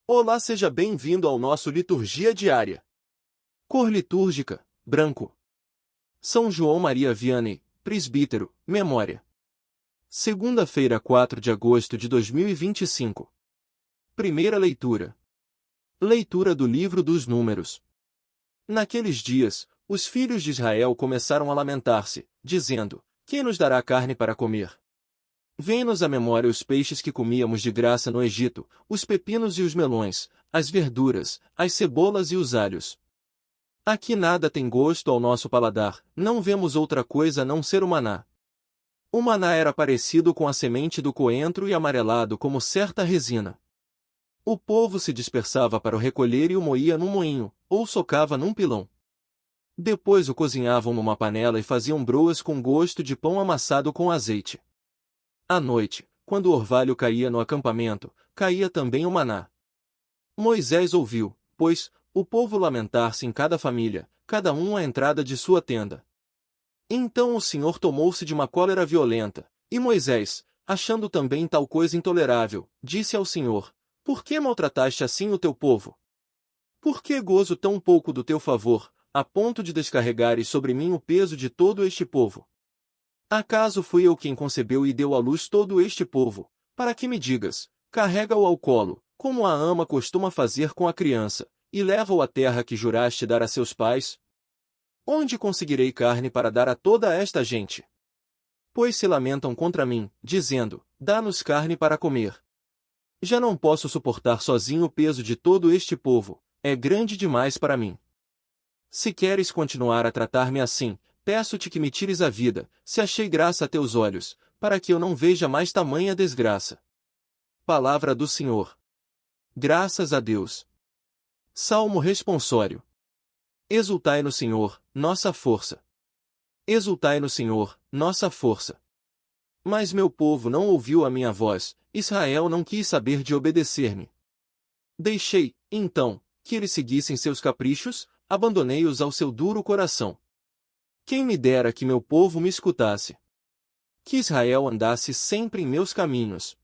Olá, seja bem-vindo ao nosso Liturgia Diária. Cor litúrgica, branco. São João Maria Vianney, presbítero, memória. Segunda-feira, 4 de agosto de 2025. Primeira leitura. Leitura do livro dos Números. Naqueles dias, os filhos de Israel começaram a lamentar-se, dizendo: Quem nos dará carne para comer? Vem-nos à memória os peixes que comíamos de graça no Egito, os pepinos e os melões, as verduras, as cebolas e os alhos. Aqui nada tem gosto ao nosso paladar, não vemos outra coisa a não ser o maná. O maná era parecido com a semente do coentro e amarelado como certa resina. O povo se dispersava para o recolher e o moía num moinho, ou socava num pilão. Depois o cozinhavam numa panela e faziam broas com gosto de pão amassado com azeite. À noite, quando o orvalho caía no acampamento, caía também o maná. Moisés ouviu, pois, o povo lamentar-se em cada família, cada um à entrada de sua tenda. Então o Senhor tomou-se de uma cólera violenta, e Moisés, achando também tal coisa intolerável, disse ao Senhor: Por que maltrataste assim o teu povo? Por que gozo tão pouco do teu favor, a ponto de descarregares sobre mim o peso de todo este povo? Acaso fui eu quem concebeu e deu à luz todo este povo, para que me digas: carrega-o ao colo, como a ama costuma fazer com a criança, e leva-o à terra que juraste dar a seus pais? Onde conseguirei carne para dar a toda esta gente? Pois se lamentam contra mim, dizendo: dá-nos carne para comer. Já não posso suportar sozinho o peso de todo este povo, é grande demais para mim. Se queres continuar a tratar-me assim, peço-te que me tires a vida, se achei graça a teus olhos, para que eu não veja mais tamanha desgraça. Palavra do Senhor. Graças a Deus. Salmo responsório. Exultai no Senhor, nossa força. Exultai no Senhor, nossa força. Mas meu povo não ouviu a minha voz, Israel não quis saber de obedecer-me. Deixei, então, que eles seguissem seus caprichos, abandonei-os ao seu duro coração. Quem me dera que meu povo me escutasse. Que Israel andasse sempre em meus caminhos.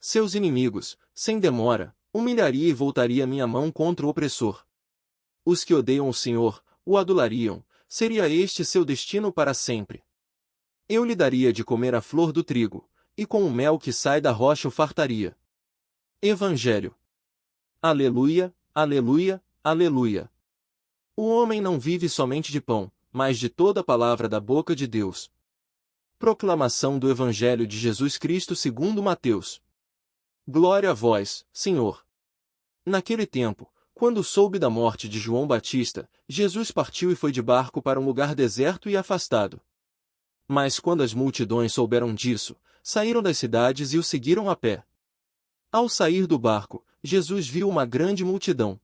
Seus inimigos, sem demora, humilharia e voltaria minha mão contra o opressor. Os que odeiam o Senhor, o adulariam, seria este seu destino para sempre. Eu lhe daria de comer a flor do trigo, e com o mel que sai da rocha o fartaria. Evangelho. Aleluia, aleluia, aleluia. O homem não vive somente de pão, mas de toda a palavra da boca de Deus. Proclamação do Evangelho de Jesus Cristo segundo Mateus. Glória a vós, Senhor. Naquele tempo, quando soube da morte de João Batista, Jesus partiu e foi de barco para um lugar deserto e afastado. Mas quando as multidões souberam disso, saíram das cidades e o seguiram a pé. Ao sair do barco, Jesus viu uma grande multidão.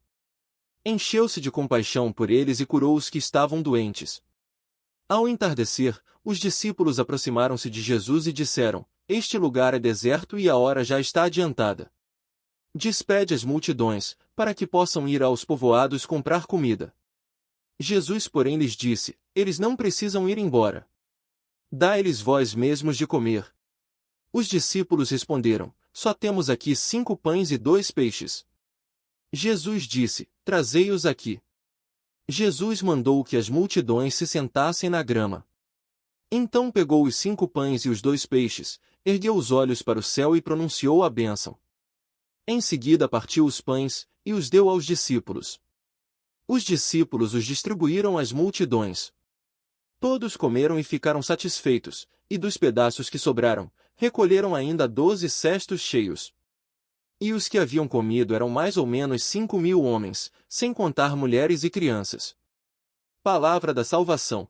Encheu-se de compaixão por eles e curou os que estavam doentes. Ao entardecer, os discípulos aproximaram-se de Jesus e disseram: Este lugar é deserto e a hora já está adiantada. Despede as multidões, para que possam ir aos povoados comprar comida. Jesus, porém, lhes disse: Eles não precisam ir embora. Dai-lhes vós mesmos de comer. Os discípulos responderam: Só temos aqui 5 pães e 2 peixes. Jesus disse: Trazei-os aqui. Jesus mandou que as multidões se sentassem na grama. Então pegou os 5 pães e os 2 peixes, ergueu os olhos para o céu e pronunciou a bênção. Em seguida partiu os pães, e os deu aos discípulos. Os discípulos os distribuíram às multidões. Todos comeram e ficaram satisfeitos, e dos pedaços que sobraram, recolheram ainda 12 cestos cheios. E os que haviam comido eram mais ou menos 5.000 homens, sem contar mulheres e crianças. Palavra da salvação.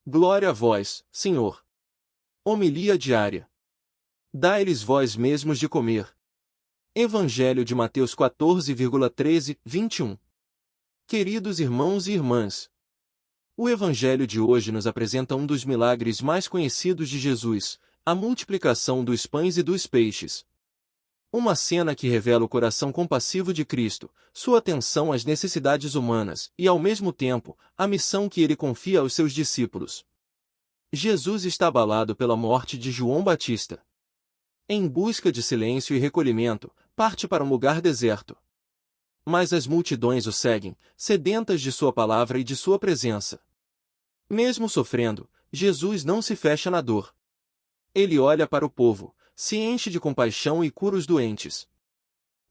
Glória a vós, Senhor. Homilia diária. Dai-lhes vós mesmos de comer. Evangelho de Mateus 14,13, 21. Queridos irmãos e irmãs, o Evangelho de hoje nos apresenta um dos milagres mais conhecidos de Jesus, a multiplicação dos pães e dos peixes. Uma cena que revela o coração compassivo de Cristo, sua atenção às necessidades humanas e, ao mesmo tempo, a missão que ele confia aos seus discípulos. Jesus está abalado pela morte de João Batista. Em busca de silêncio e recolhimento, parte para um lugar deserto. Mas as multidões o seguem, sedentas de sua palavra e de sua presença. Mesmo sofrendo, Jesus não se fecha na dor. Ele olha para o povo, se enche de compaixão e cura os doentes.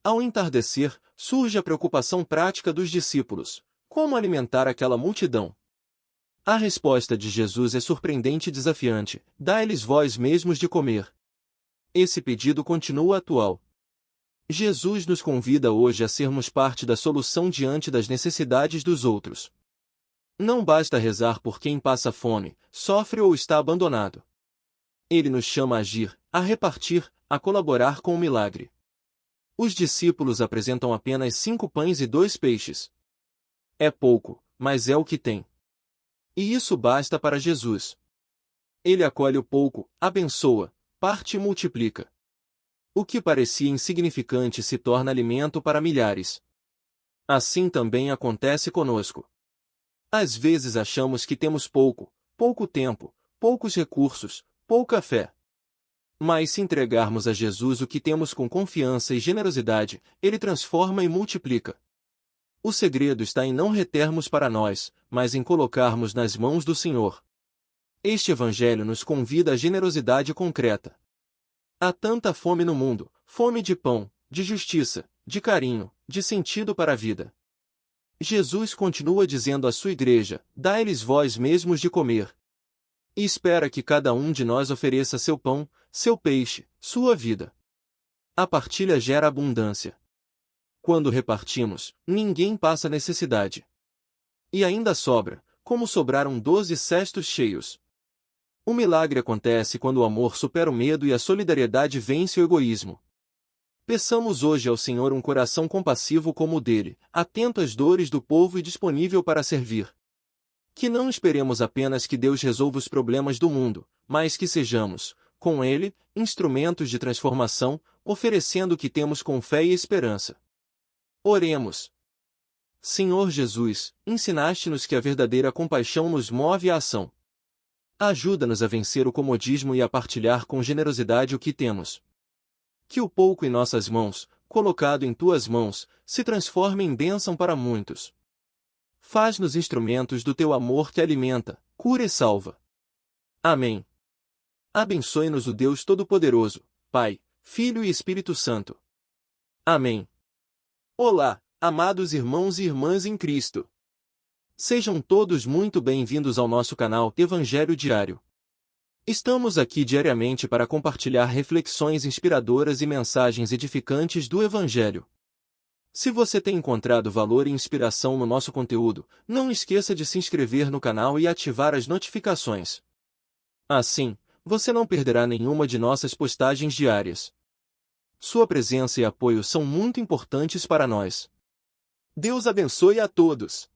Ao entardecer, surge a preocupação prática dos discípulos: como alimentar aquela multidão? A resposta de Jesus é surpreendente e desafiante: dai-lhes vós mesmos de comer. Esse pedido continua atual. Jesus nos convida hoje a sermos parte da solução diante das necessidades dos outros. Não basta rezar por quem passa fome, sofre ou está abandonado. Ele nos chama a agir, a repartir, a colaborar com o milagre. Os discípulos apresentam apenas 5 pães e 2 peixes. É pouco, mas é o que tem. E isso basta para Jesus. Ele acolhe o pouco, abençoa, parte e multiplica. O que parecia insignificante se torna alimento para milhares. Assim também acontece conosco. Às vezes achamos que temos pouco tempo, poucos recursos, pouca fé. Mas se entregarmos a Jesus o que temos com confiança e generosidade, Ele transforma e multiplica. O segredo está em não retermos para nós, mas em colocarmos nas mãos do Senhor. Este Evangelho nos convida à generosidade concreta. Há tanta fome no mundo, fome de pão, de justiça, de carinho, de sentido para a vida. Jesus continua dizendo à sua igreja: dai-lhes vós mesmos de comer. E espera que cada um de nós ofereça seu pão, seu peixe, sua vida. A partilha gera abundância. Quando repartimos, ninguém passa necessidade. E ainda sobra, como sobraram 12 cestos cheios. O milagre acontece quando o amor supera o medo e a solidariedade vence o egoísmo. Peçamos hoje ao Senhor um coração compassivo como o dele, atento às dores do povo e disponível para servir. Que não esperemos apenas que Deus resolva os problemas do mundo, mas que sejamos, com Ele, instrumentos de transformação, oferecendo o que temos com fé e esperança. Oremos. Senhor Jesus, ensinaste-nos que a verdadeira compaixão nos move à ação. Ajuda-nos a vencer o comodismo e a partilhar com generosidade o que temos. Que o pouco em nossas mãos, colocado em tuas mãos, se transforme em bênção para muitos. Faz-nos instrumentos do teu amor que alimenta, cura e salva. Amém. Abençoe-nos o Deus Todo-Poderoso, Pai, Filho e Espírito Santo. Amém. Olá, amados irmãos e irmãs em Cristo. Sejam todos muito bem-vindos ao nosso canal Evangelho Diário. Estamos aqui diariamente para compartilhar reflexões inspiradoras e mensagens edificantes do Evangelho. Se você tem encontrado valor e inspiração no nosso conteúdo, não esqueça de se inscrever no canal e ativar as notificações. Assim, você não perderá nenhuma de nossas postagens diárias. Sua presença e apoio são muito importantes para nós. Deus abençoe a todos.